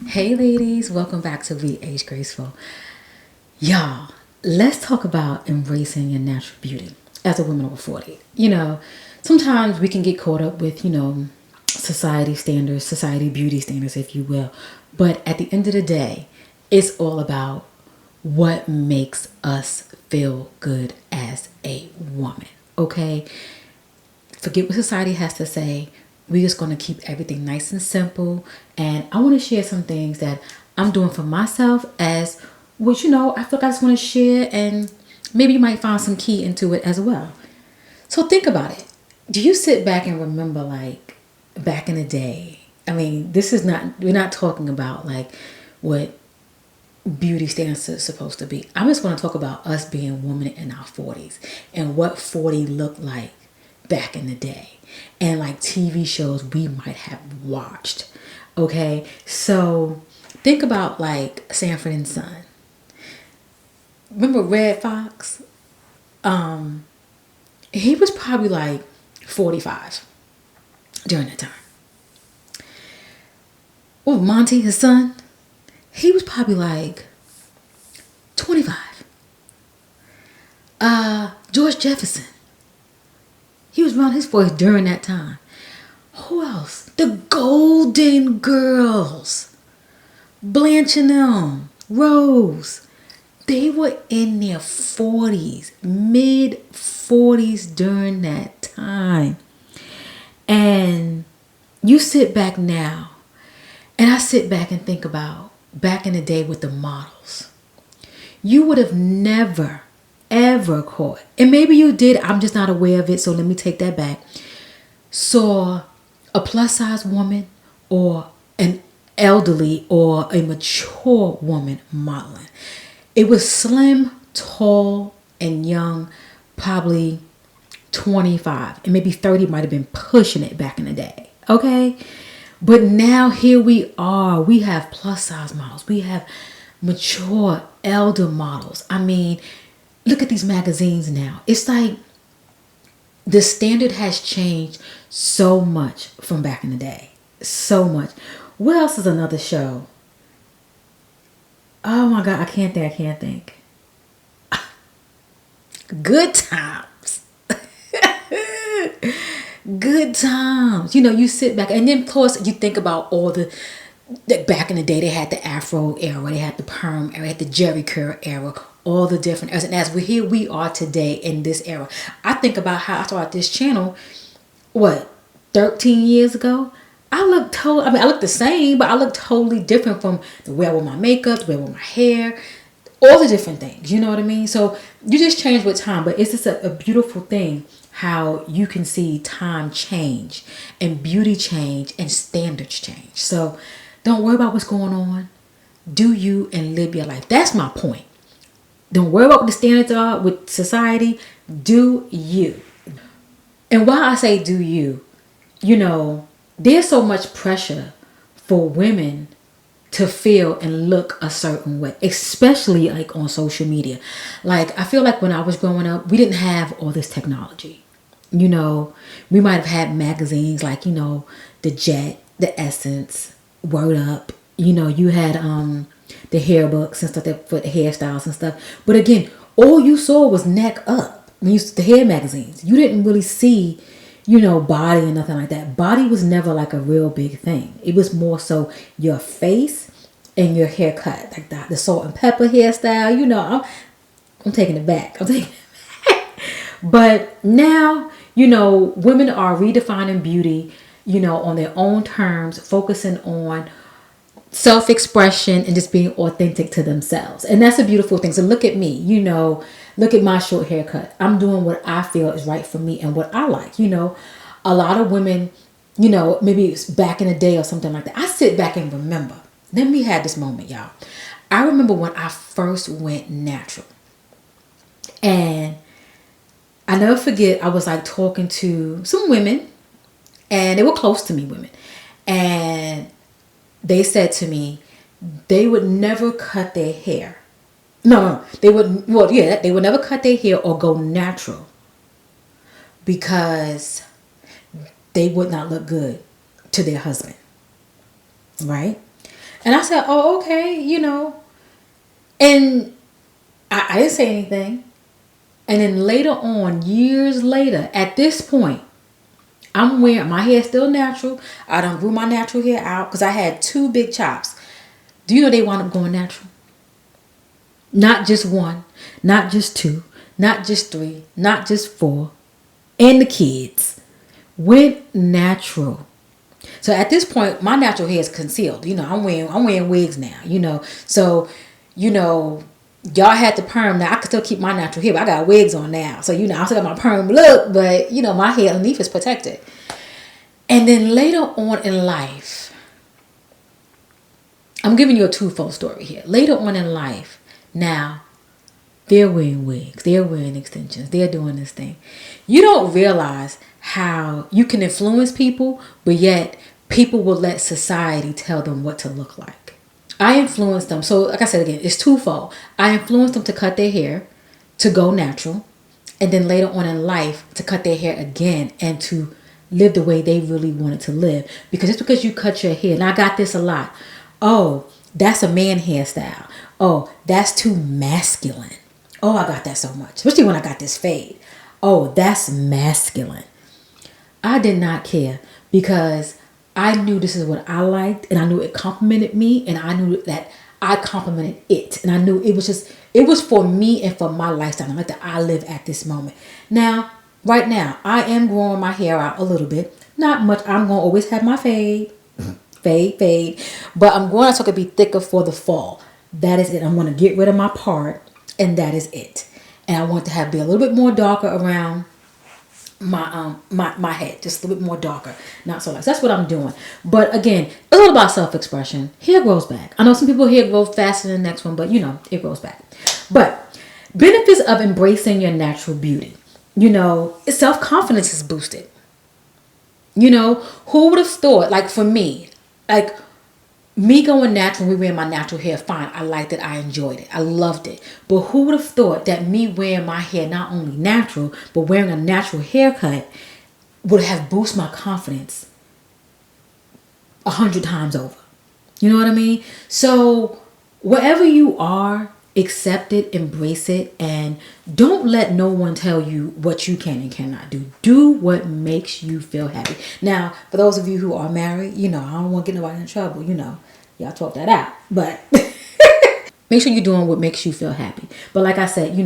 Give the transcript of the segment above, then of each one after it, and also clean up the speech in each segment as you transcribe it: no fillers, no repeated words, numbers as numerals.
Hey ladies, welcome back to We Age Graceful. Y'all, let's talk about embracing your natural beauty as a woman over 40. Sometimes we can get caught up with, society standards, society beauty standards, if you will. But at the end of the day, it's all about what makes us feel good as a woman, okay? Forget what society has to say. We're just going to keep everything nice and simple. And I want to share some things that I'm doing for myself as which, I feel like I just want to share, and maybe you might find some key into it as well. So think about it. Do you sit back and remember, like, back in the day? I mean, we're not talking about like what beauty standards are supposed to be. I'm just going to talk about us being women in our 40s and what 40 looked like back in the day, and like TV shows we might have watched. Okay, so think about like Sanford and Son. Remember Red Fox? He was probably like 45 during that time. Well, Monty, his son, he was probably like 25. George Jefferson, he was around his voice during that time. Who else? The Golden Girls. Blanche and them. Rose. They were in their 40s, mid 40s during that time. And you sit back now, and I sit back and think about back in the day with the models. You would have never, ever caught, and maybe you did, I'm just not aware of it, so let me take that back, saw a plus size woman or an elderly or a mature woman modeling. It was slim, tall, and young, probably 25, and maybe 30 might have been pushing it back in the day. Okay? But now here we are. We have plus size models. We have mature elder models. I mean, look at these magazines now. It's like the standard has changed so much from back in the day. So much. What else is another show? Oh my God, I can't think. Good times. Good times. You sit back, and then plus you think about all the back in the day, they had the Afro era, they had the perm era, they had the Jerry curl era, all the different eras. And as we are today in this era, I think about how I started this channel, 13 years ago. I look the same, but I look totally different from the way I wear my makeup, the way I wear my hair, all the different things. You know what I mean? So you just change with time, but it's just a beautiful thing how you can see time change and beauty change and standards change. So don't worry about what's going on. Do you and live your life. That's my point. Don't worry about what the standards are with society. Do you. And why I say do you, there's so much pressure for women to feel and look a certain way, especially like on social media. Like, I feel like when I was growing up, we didn't have all this technology. We might have had magazines like, the Jet, the Essence, Word Up. You had the hair books and stuff for the hairstyles and stuff. But again, all you saw was neck up. When you the hair magazines, you didn't really see, body and nothing like that. Body was never like a real big thing. It was more so your face and your haircut, like the salt and pepper hairstyle. I'm taking it back. But now, women are redefining beauty, on their own terms, focusing on self-expression and just being authentic to themselves. And that's a beautiful thing. So look at me, look at my short haircut. I'm doing what I feel is right for me and what I like. A lot of women, maybe it's back in the day or something like that. I sit back and remember. Then we had this moment, y'all. I remember when I first went natural. And I never forget, I was like talking to some women, and they were close to me, women. And they said to me, they would never cut their hair. No, they would. Well, yeah, they would never cut their hair or go natural because they would not look good to their husband, right? And I said, oh, okay, And I didn't say anything. And then later on, years later, at this point, I'm wearing my hair still natural. I done grew my natural hair out because I had two big chops. Do you know they wound up going natural? Not just one, not just two, not just three, not just four, and the kids went natural. So at this point, my natural hair is concealed. I'm wearing wigs now. So y'all had the perm. Now I can still keep my natural hair, but I got wigs on now. So I still got my perm look, but my hair underneath is protected. And then later on in life, I'm giving you a twofold story here. Later on in life, now they're wearing wigs, they're wearing extensions, they're doing this thing. You don't realize how you can influence people, but yet people will let society tell them what to look like. I influenced them. So like I said again, it's twofold. I influenced them to cut their hair, to go natural, and then later on in life to cut their hair again and to live the way they really wanted to live. Because just because you cut your hair, and I got this a lot. Oh, that's a man hairstyle. Oh, that's too masculine. Oh, I got that so much. Especially when I got this fade. Oh, that's masculine. I did not care because I knew this is what I liked, and I knew it complimented me, and I knew that I complimented it. And I knew it was for me and for my lifestyle. I like that I live at this moment. Now, right now, I am growing my hair out a little bit. Not much. I'm going to always have my fade. Fade. But I'm going to so it can be thicker for the fall. That is it. I'm going to get rid of my part, and that is it. And I want to be a little bit more darker around my head, just a little bit more darker, not so light. So that's what I'm doing. But again, it's all about self-expression. Hair grows back. I know some people hair grows faster than the next one, but it grows back. But benefits of embracing your natural beauty. Self-confidence is boosted. Who would have thought? Like for me, me going natural, we wearing my natural hair, fine. I liked it. I enjoyed it. I loved it. But who would have thought that me wearing my hair not only natural, but wearing a natural haircut would have boosted my confidence 100 times over. You know what I mean? So wherever you are, accept it, embrace it, and don't let no one tell you what you can and cannot do. Do what makes you feel happy. Now, for those of you who are married, I don't want to get nobody in trouble, y'all talk that out. But make sure you're doing what makes you feel happy. But like I said,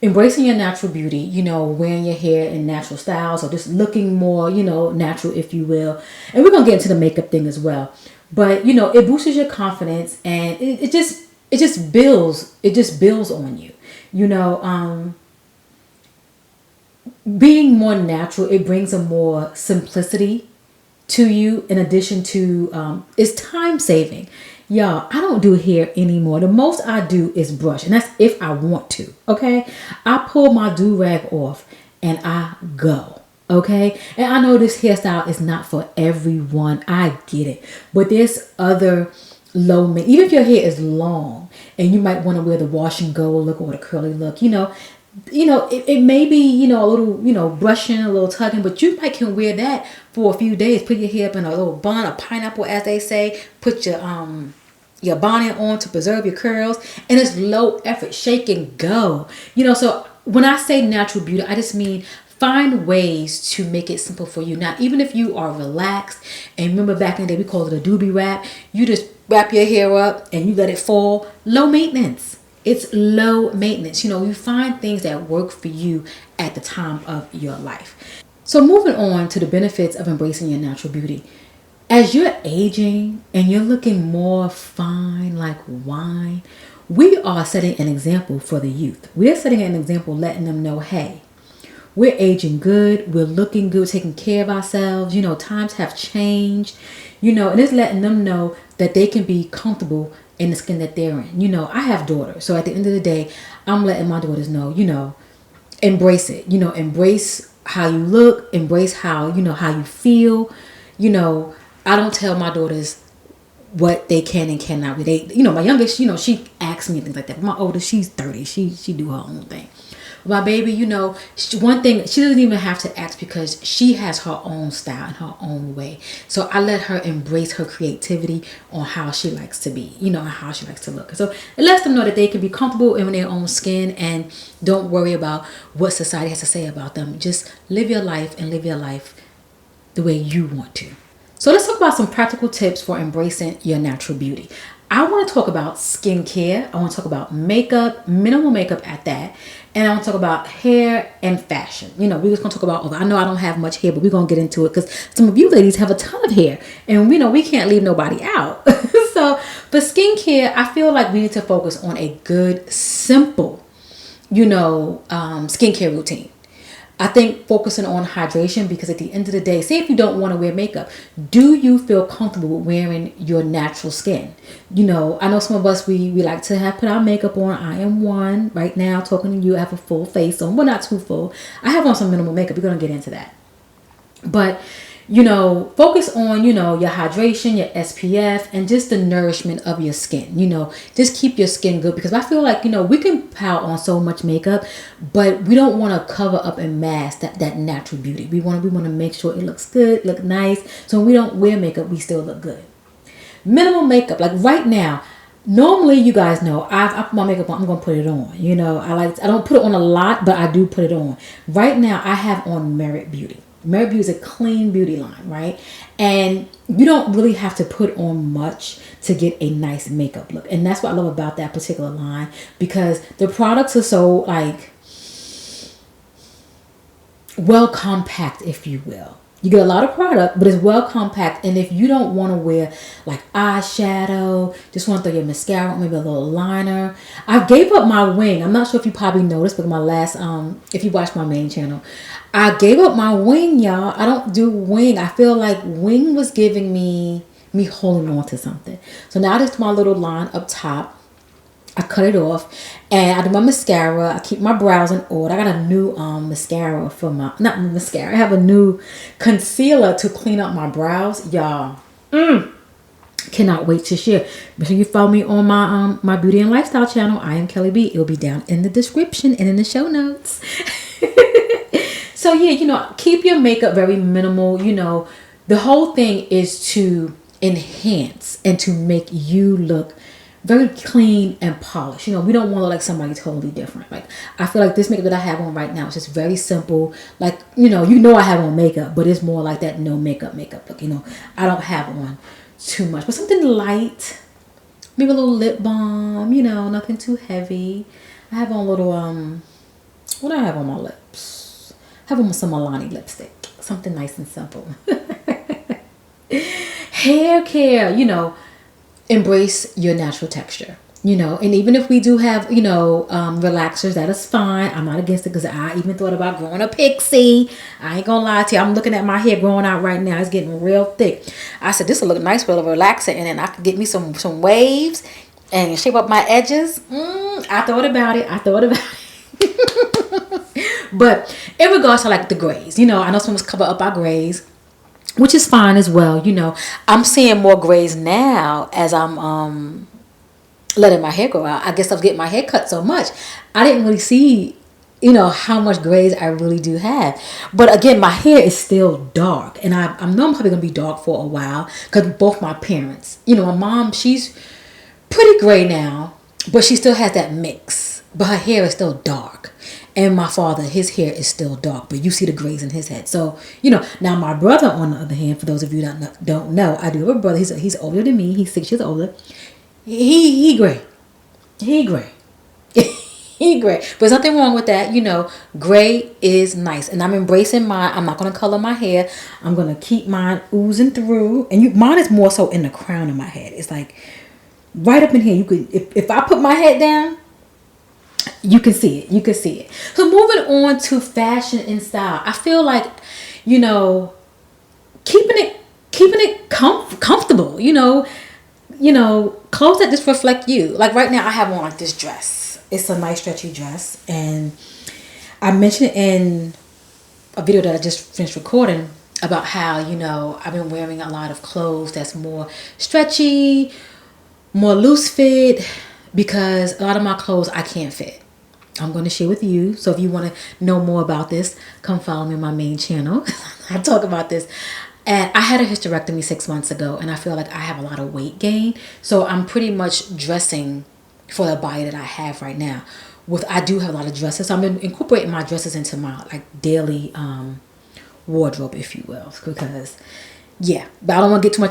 embracing your natural beauty, wearing your hair in natural styles or just looking more, natural, if you will. And we're going to get into the makeup thing as well. But, it boosts your confidence, and it just builds on you. Being more natural, it brings a more simplicity to you. In addition to it's time saving. Y'all, I don't do hair anymore. The most I do is brush, and that's if I want to. Okay, I pull my do-rag off and I go. Okay, and I know this hairstyle is not for everyone. I get it, but there's other low maintenance. Even if your hair is long and you might want to wear the wash and go look or the curly look, it may be, a little, brushing, a little tugging, but you might can wear that for a few days. Put your hair up in a little bun, a pineapple, as they say. Put your bonnet on to preserve your curls, and it's low effort. Shake and go. So when I say natural beauty, I just mean find ways to make it simple for you. Now, even if you are relaxed, and remember back in the day, we called it a doobie wrap. You just wrap your hair up and you let it fall. Low maintenance. It's low maintenance. You find things that work for you at the time of your life. So moving on to the benefits of embracing your natural beauty. As you're aging and you're looking more fine like wine, we are setting an example for the youth. We're setting an example, letting them know, hey, we're aging good. We're looking good, taking care of ourselves. Times have changed, and it's letting them know that they can be comfortable in the skin that they're in. I have daughters. So at the end of the day, I'm letting my daughters know, embrace it. Embrace how you look, embrace how you feel. I don't tell my daughters what they can and cannot. My youngest, she asks me things like that. But my oldest, she's 30. She do her own thing. My baby, one thing, she doesn't even have to ask because she has her own style and her own way. So I let her embrace her creativity on how she likes to be, and how she likes to look. So it lets them know that they can be comfortable in their own skin and don't worry about what society has to say about them. Just live your life and live your life the way you want to. So let's talk about some practical tips for embracing your natural beauty. I want to talk about skincare. I want to talk about makeup, minimal makeup at that. And I want to talk about hair and fashion. We're just going to talk about, I know I don't have much hair, but we're going to get into it because some of you ladies have a ton of hair. And we can't leave nobody out. So for skincare, I feel like we need to focus on a good, simple, skincare routine. I think focusing on hydration, because at the end of the day, say if you don't want to wear makeup, do you feel comfortable wearing your natural skin? I know some of us, we like to put our makeup on. I am one right now talking to you. I have a full face on. Well, not too full. I have on some minimal makeup. We're going to get into that. But focus on, your hydration, your SPF, and just the nourishment of your skin. Just keep your skin good, because I feel like, we can pile on so much makeup, but we don't want to cover up and mask that natural beauty. We want to make sure it looks good, look nice. So when we don't wear makeup, we still look good. Minimal makeup, like right now, normally you guys know I put my makeup on, I'm going to put it on. I don't put it on a lot, but I do put it on. Right now I have on Merit Beauty. Merit Beauty is a clean beauty line, right? And you don't really have to put on much to get a nice makeup look. And that's what I love about that particular line, because the products are so well compact, if you will. You get a lot of product, but it's well compact. And if you don't want to wear eyeshadow, just want to throw your mascara on, maybe a little liner. I gave up my wing. I'm not sure if you probably noticed, but my last, if you watch my main channel, I gave up my wing, y'all. I don't do wing. I feel like wing was giving me holding on to something. So now I just do my little line up top. I cut it off and I do my mascara. I keep my brows in order. I got a new mascara for not mascara. I have a new concealer to clean up my brows. Y'all, cannot wait to share. Make sure you follow me on my beauty and lifestyle channel. iamKeliB. It'll be down in the description and in the show notes. So yeah, keep your makeup very minimal. The whole thing is to enhance and to make you look very clean and polished. We don't want to look like somebody totally different. Like, I feel like this makeup that I have on right now is just very simple. Like, I have on makeup, but it's more like that no makeup look. I don't have on too much, but something light, maybe a little lip balm, nothing too heavy. I have on a little, what do I have on my lips? I have on some Milani lipstick, something nice and simple. Hair care, embrace your natural texture, and even if we do have, relaxers, that is fine. I'm not against it, because I even thought about growing a pixie. I ain't gonna lie to you. I'm looking at my hair growing out right now. It's getting real thick. I said, this will look nice with a relaxer, and then I could get me some waves and shape up my edges. I thought about it. But in regards to the grays, I know some of us cover up our grays, which is fine as well. I'm seeing more grays now as I'm letting my hair grow out. I guess I was getting my hair cut so much, I didn't really see, how much grays I really do have. But again, my hair is still dark, and I know I'm probably going to be dark for a while, because both my parents, my mom, she's pretty gray now, but she still has that mix, but her hair is still dark. And my father, his hair is still dark, but you see the grays in his head. So, now my brother, on the other hand, for those of you that don't know, I do have a brother. He's older than me. He's 6 years older. He gray. He gray. He gray. But there's nothing wrong with that. Gray is nice. And I'm embracing mine. I'm not going to color my hair. I'm going to keep mine oozing through. And mine is more so in the crown of my head. It's like right up in here. You could, if I put my head down, you can see it. So moving on to fashion and style, I feel like, keeping it comfortable, clothes that just reflect you. Like right now I have on this dress. It's a nice stretchy dress, and I mentioned in a video that I just finished recording about how, I've been wearing a lot of clothes that's more stretchy, more loose fit, because a lot of my clothes I can't fit. I'm going to share with you. So if you want to know more about this, come follow me on my main channel. I talk about this. And I had a hysterectomy 6 months ago, and I feel like I have a lot of weight gain. So I'm pretty much dressing for the body that I have right now. I do have a lot of dresses. So I'm incorporating my dresses into my like daily wardrobe, if you will, because yeah. But I don't want to get too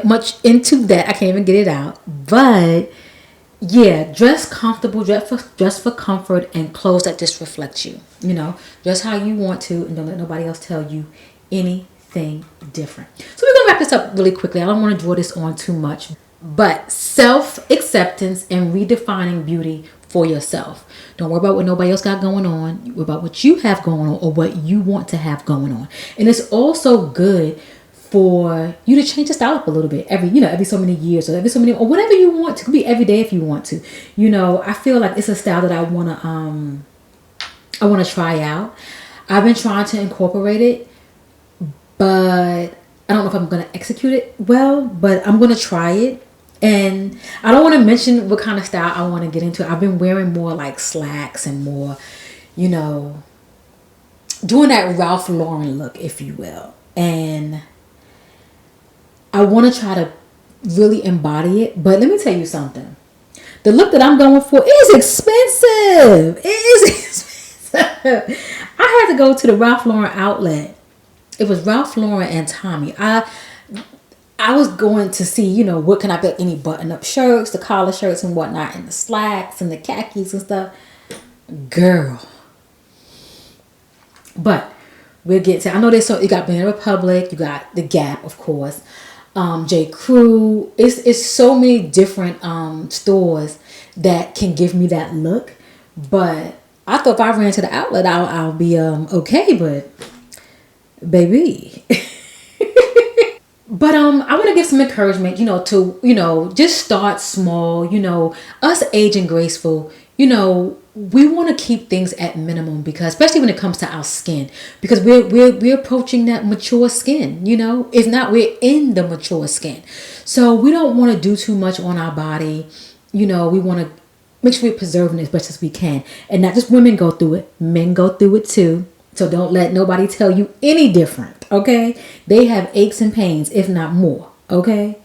much into that. I can't even get it out. But yeah, dress comfortable, dress for comfort, and clothes that just reflect you. You know, dress how you want to, and don't let nobody else tell you anything different. So we're gonna wrap this up really quickly. I don't want to draw this on too much, but self-acceptance and redefining beauty for yourself. Don't worry about what nobody else got going on. Worry about what you have going on or what you want to have going on. And it's also good for you to change your style up a little bit every so many years or or whatever you want to. It could be every day if you want to. You know, I feel like it's a style that I wanna try out. I've been trying to incorporate it, but I don't know if I'm gonna execute it well, but I'm gonna try it. And I don't want to mention what kind of style I want to get into. I've been wearing more like slacks and more, you know, doing that Ralph Lauren look, if you will. And I want to try to really embody it. But let me tell you something. The look that I'm going for is expensive. It is expensive. I had to go to the Ralph Lauren outlet. It was Ralph Lauren and Tommy. I was going to see, you know, what can I get, any button-up shirts, the collar shirts and whatnot, and the slacks and the khakis and stuff. Girl. But we'll get to, I know you got Banana Republic, you got The Gap, of course, J. Crew. It's so many different stores that can give me that look. But I thought if I ran to the outlet, I'll be okay, but baby. But I want to give some encouragement, you know, to, you know, just start small. You know, us aging graceful, you know, we want to keep things at minimum, because especially when it comes to our skin, because we're approaching that mature skin, you know. If not, we're in the mature skin. So we don't want to do too much on our body. You know, we want to make sure we're preserving it as best as we can. And not just women go through it, men go through it too. So don't let nobody tell you any different, okay? They have aches and pains, if not more, okay?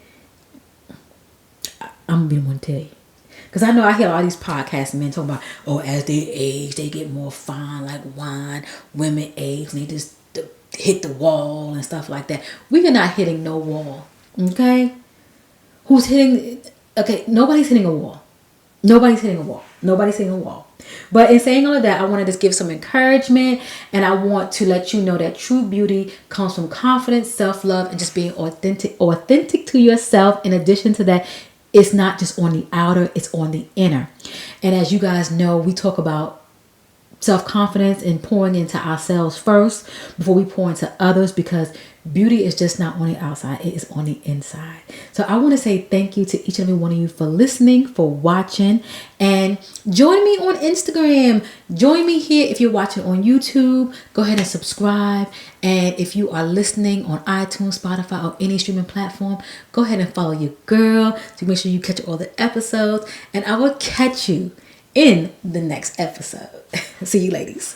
I'm going to be the one to tell you. Because I know I hear all these podcasts and men talking about, oh, as they age, they get more fine like wine. Women age and they just hit the wall and stuff like that. We are not hitting no wall, okay? Who's hitting? Okay, nobody's hitting a wall. Nobody's hitting a wall. Nobody's hitting a wall. But in saying all of that, I want to just give some encouragement, and I want to let you know that true beauty comes from confidence, self-love, and just being authentic to yourself. In addition to that, it's not just on the outer, it's on the inner. And as you guys know, we talk about self-confidence and pouring into ourselves first before we pour into others, because beauty is just not on the outside, it is on the inside. So I want to say thank you to each and every one of you for listening, for watching, and join me on Instagram. Join me here if you're watching on YouTube. Go ahead and subscribe. And if you are listening on iTunes, Spotify, or any streaming platform, go ahead and follow your girl to make sure you catch all the episodes. And I will catch you in the next episode. See you ladies.